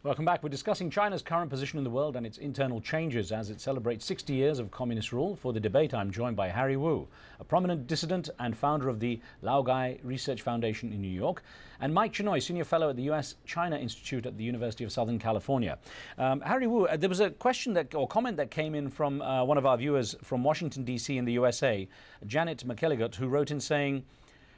Welcome back. We're discussing China's current position in the world and its internal changes as it celebrates 60 years of communist rule. For the debate, I'm joined by Harry Wu, a prominent dissident and founder of the Laogai Research Foundation in New York, and Mike Chinoy, senior fellow at the U.S.-China Institute at the University of Southern California. Harry Wu, there was a question or comment that came in from one of our viewers from Washington, D.C. in the USA, Janet McElligott, who wrote in saying,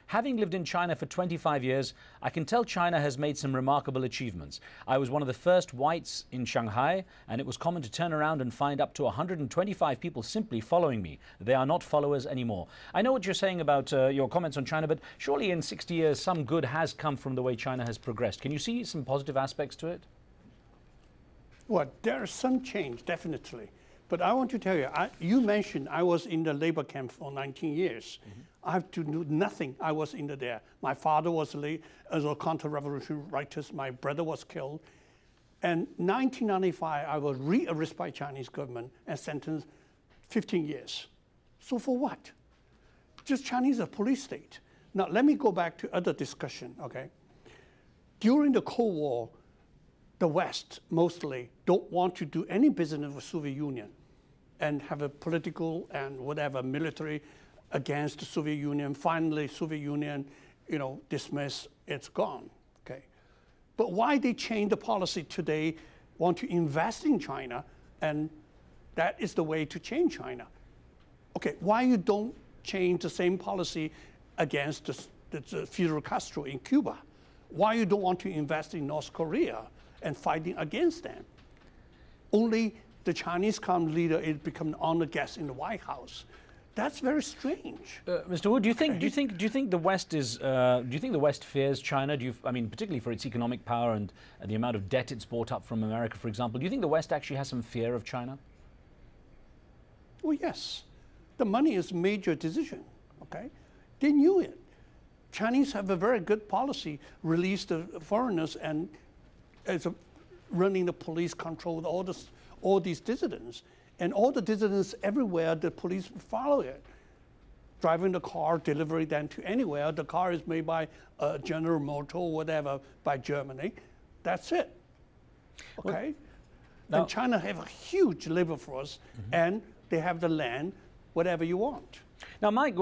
"Having lived in China for 25 years, I can tell China has made some remarkable achievements. I was one of the first whites in Shanghai, and it was common to turn around and find up to 125 people simply following me. They are not followers anymore." I know what you're saying about your comments on China, but surely in 60 years some good has come from the way China has progressed. Can you see some positive aspects to it? Well, there is some change, definitely. But I want to tell you, you mentioned I was in the labor camp for 19 years. I have to do nothing. I was in there. My father was as a counter-revolutionary writer. My brother was killed. And 1995, I was re-arrested by Chinese government and sentenced 15 years. So for what? Just Chinese a police state. Now, let me go back to other discussion, okay? During the Cold War, the West mostly don't want to do any business with the Soviet Union and have a political and whatever military against the Soviet Union. Finally, Soviet Union, dismissed, it's gone, okay? But why they change the policy today, want to invest in China, and that is the way to change China. Okay, why you don't change the same policy against the Fidel Castro in Cuba? Why you don't want to invest in North Korea and fighting against them? Only the Chinese leader is become an honored guest in the White House. That's very strange. Mr. Wu, do you think the West is? Do you think the West fears China? I mean, particularly for its economic power and the amount of debt it's bought up from America, for example. Do you think the West actually has some fear of China? Well, yes. The money is a major decision. Okay, they knew it. Chinese have a very good policy, release the foreigners and running the police control with all these dissidents. And all the dissidents everywhere, the police follow it. Driving the car, delivering them to anywhere. The car is made by General Motors or whatever, by Germany. That's it. Okay? Well, and China have a huge labor force, and they have the land, whatever you want. Now, Mike,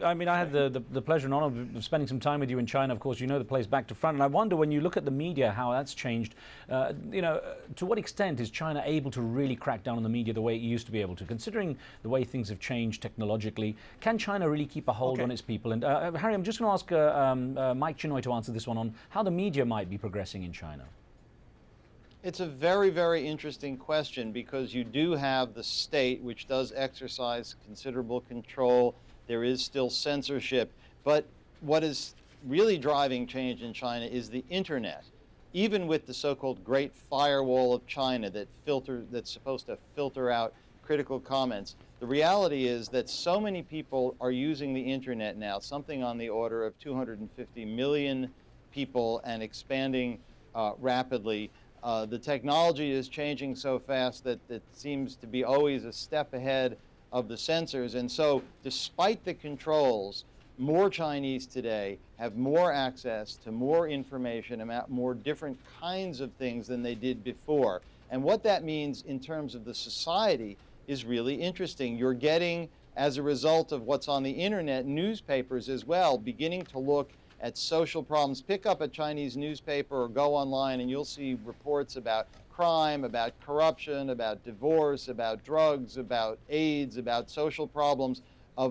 I mean, I had the pleasure and honor of spending some time with you in China. Of course, you know the place back to front. And I wonder, when you look at the media, how that's changed. To what extent is China able to really crack down on the media the way it used to be able to? Considering the way things have changed technologically, can China really keep a hold on its people? And Harry, I'm just going to ask Mike Chinoy to answer this one on how the media might be progressing in China. It's a very, very interesting question, because you do have the state, which does exercise considerable control. There is still censorship. But what is really driving change in China is the internet. Even with the so-called Great Firewall of China that's supposed to filter out critical comments, the reality is that so many people are using the internet now, something on the order of 250 million people, and expanding rapidly. The technology is changing so fast that it seems to be always a step ahead of the censors. And so, despite the controls, more Chinese today have more access to more information about more different kinds of things than they did before. And what that means in terms of the society is really interesting. You're getting, as a result of what's on the internet, newspapers as well beginning to look at social problems. Pick up a Chinese newspaper or go online and you'll see reports about crime, about corruption, about divorce, about drugs, about AIDS, about social problems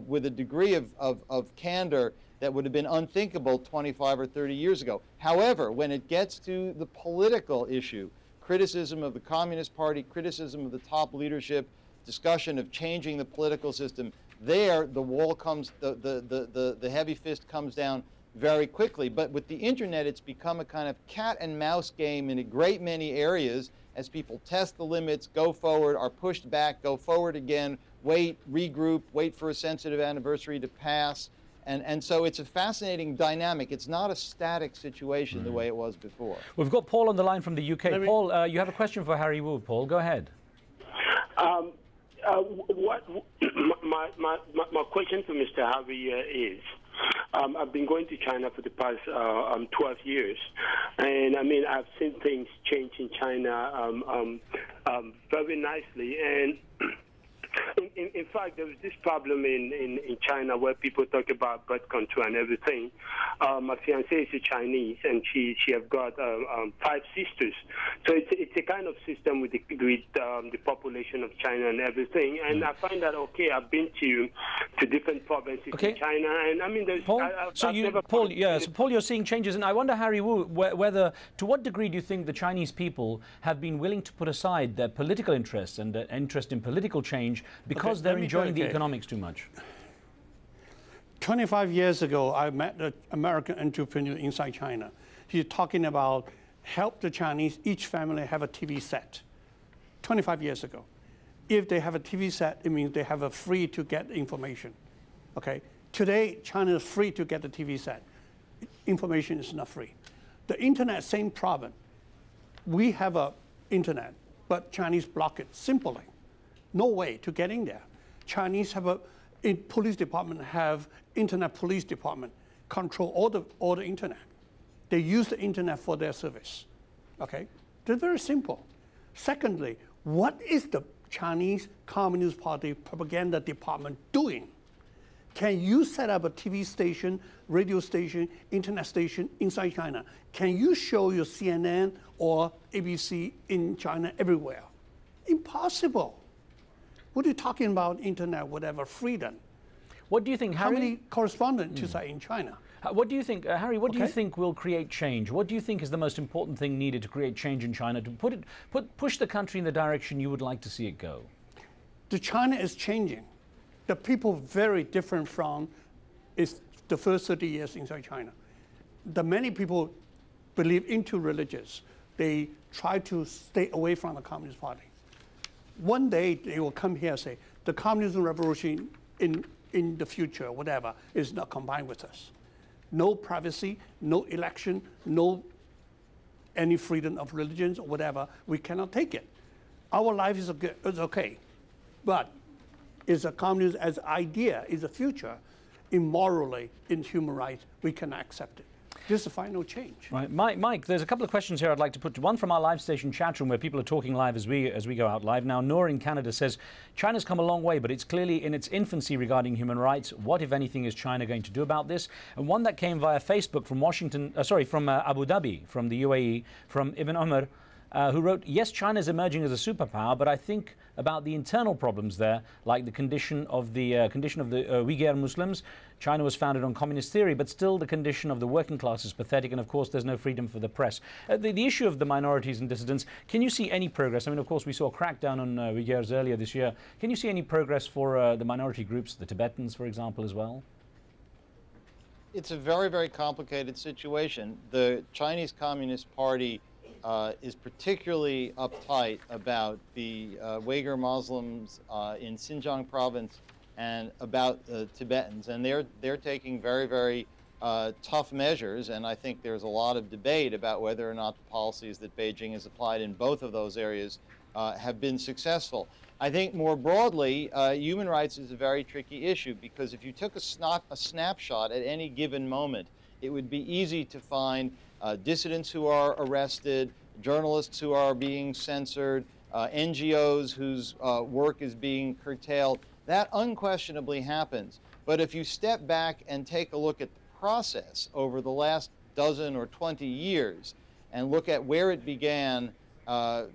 with a degree of candor that would have been unthinkable 25 or 30 years ago. However, when it gets to the political issue, criticism of the Communist Party, criticism of the top leadership, discussion of changing the political system, there the wall comes, the heavy fist comes down very quickly. But with the internet, it's become a kind of cat and mouse game in a great many areas as people test the limits, go forward, are pushed back, go forward again, wait, regroup, wait for a sensitive anniversary to pass. And so it's a fascinating dynamic. It's not a static situation the way it was before. We've got Paul on the line from the UK. Paul, you have a question for Harry Wu. Paul, go ahead. My question to Mr. Harvey is, I've been going to China for the past 12 years, and I mean, I've seen things change in China very nicely. And in fact, there was this problem in China where people talk about birth control and everything. My fiancée is a Chinese, and she have got 5 sisters. So it's a kind of system with the population of China and everything. And I find that okay. I've been to different provinces in China, and I mean, there's Paul. Paul, you're seeing changes, and I wonder, Harry Wu, whether to what degree do you think the Chinese people have been willing to put aside their political interests and their interest in political change because they're enjoying the economics too much? 25 years ago, I met an American entrepreneur inside China. He's talking about help the Chinese, each family have a TV set. 25 years ago. If they have a TV set, it means they have a free to get information. Okay? Today, China is free to get the TV set. Information is not free. The internet, same problem. We have a internet, but Chinese block it simply. No way to get in there. Chinese have police department have internet police department control all the internet. They use the internet for their service. Okay, they're very simple. Secondly, what is the Chinese Communist Party propaganda department doing? Can you set up a TV station, radio station, internet station inside China? Can you show your CNN or ABC in China everywhere? Impossible. What are you talking about internet, whatever, freedom? What do you think, Harry? How many correspondents are in China? What do you think, Harry, what do you think will create change? What do you think is the most important thing needed to create change in China, to push the country in the direction you would like to see it go? The China is changing. The people very different from the first 30 years inside China. The many people believe into religions. They try to stay away from the Communist Party. One day they will come here and say, the communism revolution in the future, whatever, is not combined with us. No privacy, no election, no any freedom of religions or whatever. We cannot take it. Our life is okay, but is a communism as idea, is a future, immorally, in human rights, we cannot accept it. This is the final change. Right, Mike, there's a couple of questions here I'd like to put. One from our live station chat room where people are talking live as we go out live. Now, Noor in Canada says, China's come a long way, but it's clearly in its infancy regarding human rights. What, if anything, is China going to do about this? And one that came via Facebook from from Abu Dhabi, from the UAE, from Ibn Umar, who wrote, yes, China's emerging as a superpower, but I think about the internal problems there, like the condition of the Uyghur Muslims. China was founded on communist theory, but still the condition of the working class is pathetic, and of course there's no freedom for the press. The issue of the minorities and dissidents, can you see any progress? I mean, of course, we saw a crackdown on Uyghurs earlier this year. Can you see any progress for the minority groups, the Tibetans, for example, as well? It's a very, very complicated situation. The Chinese Communist Party is particularly uptight about the Uyghur Muslims in Xinjiang province and about the Tibetans, and they're taking very, very tough measures, and I think there's a lot of debate about whether or not the policies that Beijing has applied in both of those areas have been successful. I think more broadly, human rights is a very tricky issue, because if you took a snapshot at any given moment, it would be easy to find dissidents who are arrested, journalists who are being censored, NGOs whose work is being curtailed. That unquestionably happens. But if you step back and take a look at the process over the last dozen or 20 years and look at where it began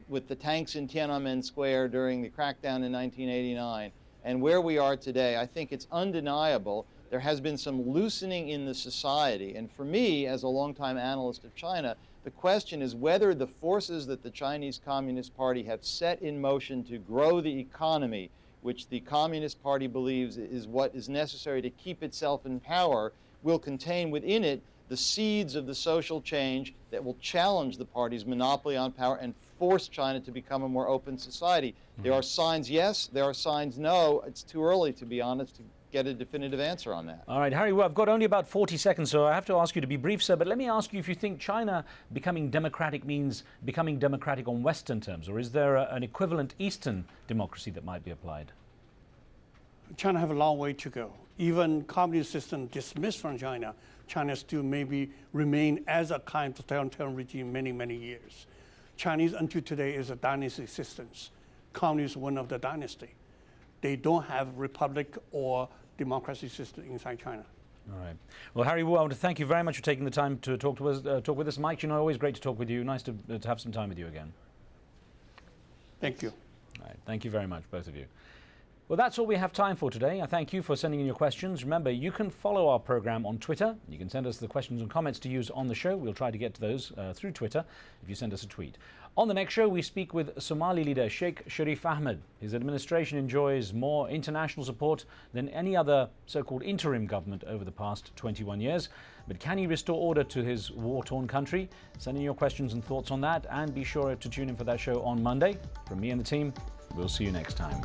with the tanks in Tiananmen Square during the crackdown in 1989 and where we are today, I think it's undeniable there has been some loosening in the society. And for me, as a longtime analyst of China, the question is whether the forces that the Chinese Communist Party have set in motion to grow the economy, which the Communist Party believes is what is necessary to keep itself in power, will contain within it the seeds of the social change that will challenge the party's monopoly on power and force China to become a more open society. There are signs yes, there are signs no. It's too early, to be honest, to get a definitive answer on that. All right, Harry, well, I've got only about 40 seconds, so I have to ask you to be brief, sir, but let me ask you if you think China becoming democratic means becoming democratic on Western terms, or is there an equivalent Eastern democracy that might be applied? China have a long way to go. Even communist system dismissed from China, China still maybe remain as a kind of totalitarian regime many, many years. Chinese until today is a dynasty system. Communist one of the dynasty. They don't have republic or democracy system inside China. All right. Well, Harry Wu, I want to thank you very much for taking the time to talk to us. Talk with us, Mike. You know, always great to talk with you. Nice to have some time with you again. Thank you. All right. Thank you very much, both of you. Well, that's all we have time for today. I thank you for sending in your questions. Remember, you can follow our program on Twitter. You can send us the questions and comments to use on the show. We'll try to get to those through Twitter if you send us a tweet. On the next show, we speak with Somali leader Sheikh Sharif Ahmed. His administration enjoys more international support than any other so-called interim government over the past 21 years. But can he restore order to his war-torn country? Send in your questions and thoughts on that, and be sure to tune in for that show on Monday. From me and the team, we'll see you next time.